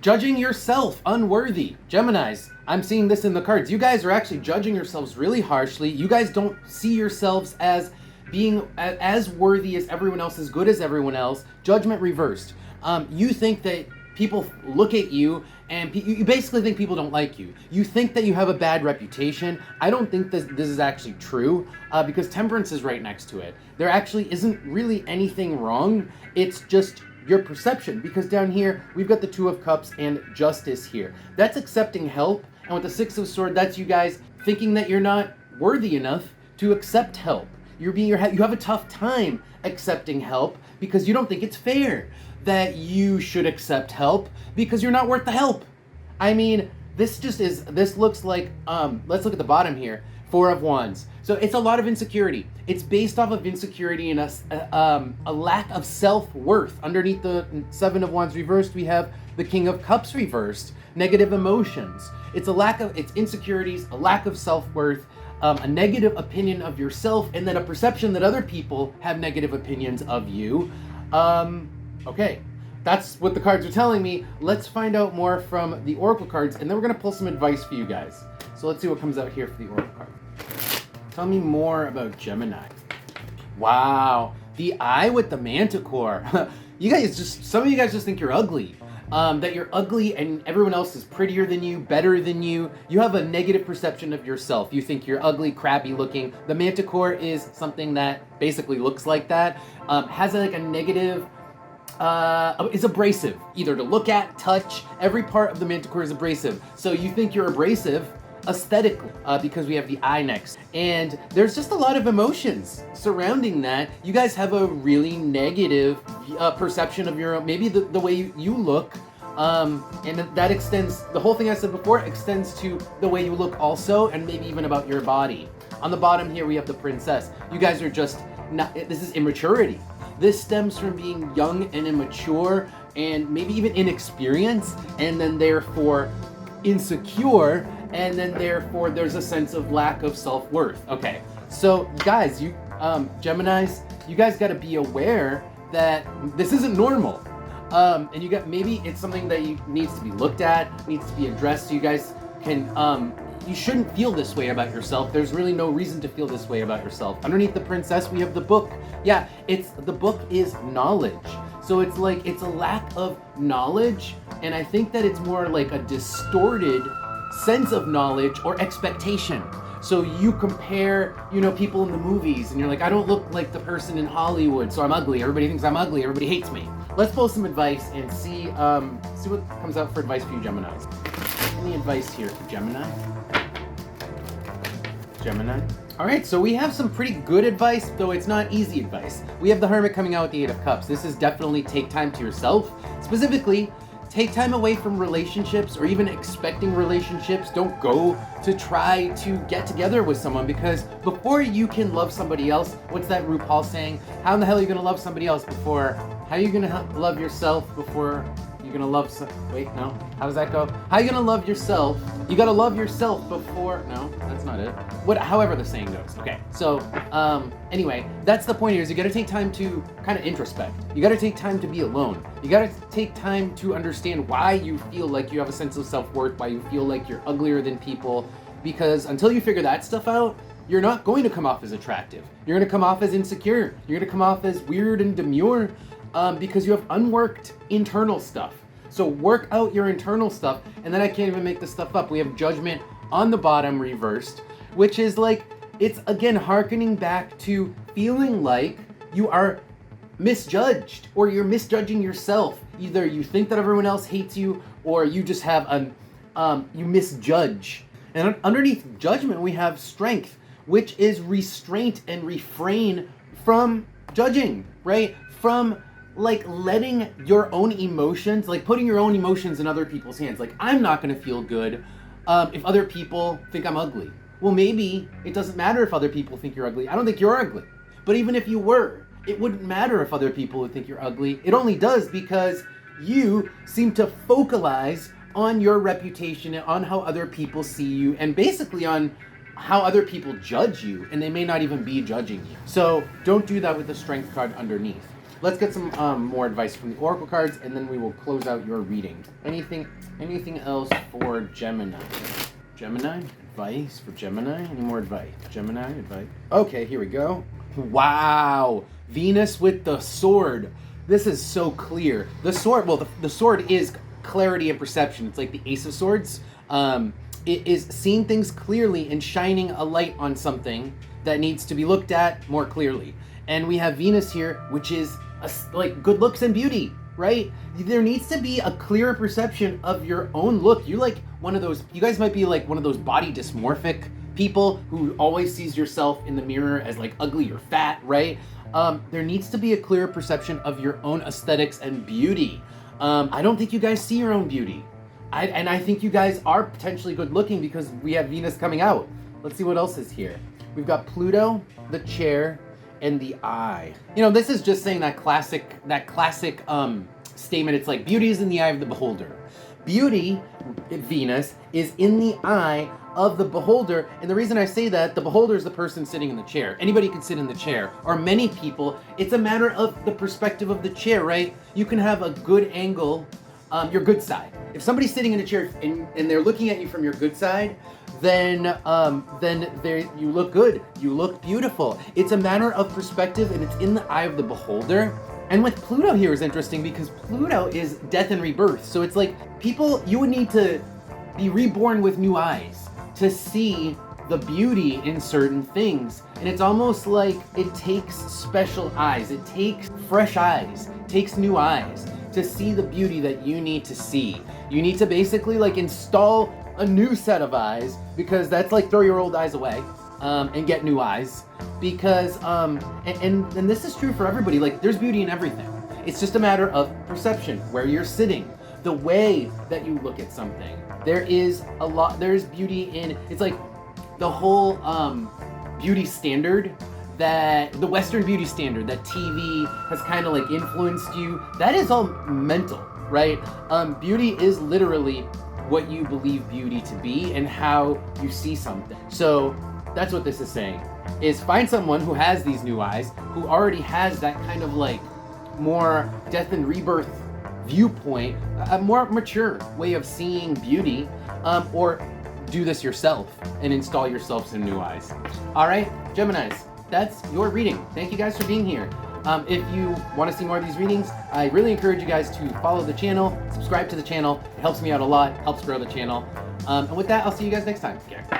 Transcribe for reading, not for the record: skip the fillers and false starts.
Judging yourself, unworthy. Geminis, I'm seeing this in the cards. You guys are actually judging yourselves really harshly. You guys don't see yourselves as being as worthy as everyone else, as good as everyone else. Judgment reversed. You think that people look at you and you basically think people don't like you. You think that you have a bad reputation. I don't think this is actually true because temperance is right next to it. There actually isn't really anything wrong. It's just your perception, because down here we've got the Two of Cups and Justice here. That's accepting help, and with the Six of Swords, that's you guys thinking that you're not worthy enough to accept help. You have a tough time accepting help because you don't think it's fair that you should accept help because you're not worth the help. I mean, this looks like, let's look at the bottom here. Four of Wands. So it's a lot of insecurity. It's based off of insecurity and a lack of self-worth. Underneath the Seven of Wands reversed, we have the King of Cups reversed. Negative emotions. It's insecurities, a lack of self-worth, a negative opinion of yourself, and then a perception that other people have negative opinions of you. Okay, that's what the cards are telling me. Let's find out more from the Oracle cards, and then we're going to pull some advice for you guys. So let's see what comes out here for the Oracle card. Tell me more about Gemini. Wow, the Eye with the Manticore. Some of you guys just think you're ugly. That you're ugly and everyone else is prettier than you, better than you. You have a negative perception of yourself. You think you're ugly, crabby looking. The Manticore is something that basically looks like that. Has a negative, is abrasive. Either to look at, touch, every part of the Manticore is abrasive. So you think you're abrasive aesthetically because we have the Eye next. And there's just a lot of emotions surrounding that. You guys have a really negative perception of your own, maybe the way you look. And that extends, the whole thing I said before extends to the way you look also, and maybe even about your body. On the bottom here we have the Princess. You guys are just not, this is immaturity. This stems from being young and immature and maybe even inexperienced, and then therefore insecure, and then therefore there's a sense of lack of self-worth. Okay, so guys, you Geminis, you guys got to be aware that this isn't normal, and maybe it's something that needs to be looked at, needs to be addressed, so you guys can you shouldn't feel this way about yourself. There's really no reason to feel this way about yourself. Underneath the Princess we have the Book. Yeah, the book is knowledge. So it's like it's a lack of knowledge, and I think that it's more like a distorted sense of knowledge or expectation. So you compare, people in the movies, and you're like, I don't look like the person in Hollywood, so I'm ugly. Everybody thinks I'm ugly. Everybody hates me. Let's pull some advice and see what comes out for advice for you Geminis. Any advice here for Gemini? All right, so we have some pretty good advice, though it's not easy advice. We have the Hermit coming out with the Eight of Cups. This is definitely take time to yourself. Specifically, take time away from relationships or even expecting relationships. Don't go to try to get together with someone, because before you can love somebody else, what's that RuPaul saying? How in the hell are you gonna love somebody else before, how are you gonna love yourself before you're gonna love wait, no, how does that go? How are you gonna love yourself? You gotta love yourself before, no, that's not it. However the saying goes. Okay, so anyway, that's the point here, is you gotta take time to kind of introspect. You gotta take time to be alone. You gotta take time to understand why you feel like you have a sense of self-worth, why you feel like you're uglier than people, because until you figure that stuff out, you're not going to come off as attractive. You're gonna come off as insecure. You're gonna come off as weird and demure because you have unworked internal stuff. So work out your internal stuff, and then I can't even make this stuff up. We have Judgment on the bottom reversed, which is like, it's again hearkening back to feeling like you are misjudged, or you're misjudging yourself. Either you think that everyone else hates you, or you just have you misjudge. And underneath Judgment we have Strength, which is restraint and refrain from judging, right? From like letting your own emotions, like putting your own emotions in other people's hands. Like, I'm not gonna feel good if other people think I'm ugly. Well, maybe it doesn't matter if other people think you're ugly. I don't think you're ugly. But even if you were, it wouldn't matter if other people would think you're ugly. It only does because you seem to focalize on your reputation and on how other people see you, and basically on how other people judge you, and they may not even be judging you. So don't do that with the Strength card underneath. let's get some more advice from the oracle cards, and then we will close out your reading. Anything else for Gemini? Gemini? Advice for Gemini? Any more advice? Gemini, advice? Okay, here we go. Wow! Venus with the sword. This is so clear. The sword, well, the sword is clarity and perception. It's like the Ace of Swords. It is seeing things clearly and shining a light on something that needs to be looked at more clearly. And we have Venus here, which is like good looks and beauty, right? There needs to be a clearer perception of your own look. You're like one of those, you guys might be like one of those body dysmorphic people who always sees yourself in the mirror as like ugly or fat, right? There needs to be a clearer perception of your own aesthetics and beauty. I don't think you guys see your own beauty. I think you guys are potentially good looking because we have Venus coming out. Let's see what else is here. We've got Pluto, the chair, and the eye. You know, this is just saying that classic statement. It's like beauty is in the eye of the beholder. Beauty, Venus, is in the eye of the beholder. And the reason I say that, the beholder is the person sitting in the chair. Anybody can sit in the chair, or many people. It's a matter of the perspective of the chair, right? You can have a good angle, your good side. If somebody's sitting in a chair and they're looking at you from your good side, then you look good, you look beautiful. It's a matter of perspective, and it's in the eye of the beholder. And with Pluto here is interesting because Pluto is death and rebirth. So it's like people, you would need to be reborn with new eyes to see the beauty in certain things. And it's almost like it takes special eyes, it takes fresh eyes, it takes new eyes to see the beauty that you need to see. You need to basically like install a new set of eyes, because that's like throw your old eyes away and get new eyes, because and this is true for everybody. Like there's beauty in everything. It's just a matter of perception, where you're sitting, the way that you look at something. There's beauty in, it's like the whole beauty standard, that the Western beauty standard that TV has kind of like influenced you, that is all mental, right? Beauty is literally what you believe beauty to be and how you see something. So that's what this is saying, is find someone who has these new eyes, who already has that kind of like more death and rebirth viewpoint, a more mature way of seeing beauty, or do this yourself and install yourself some new eyes. All right, Geminis, that's your reading. Thank you guys for being here. If you want to see more of these readings, I really encourage you guys to follow the channel, subscribe to the channel. It helps me out a lot, helps grow the channel. And with that, I'll see you guys next time. Okay.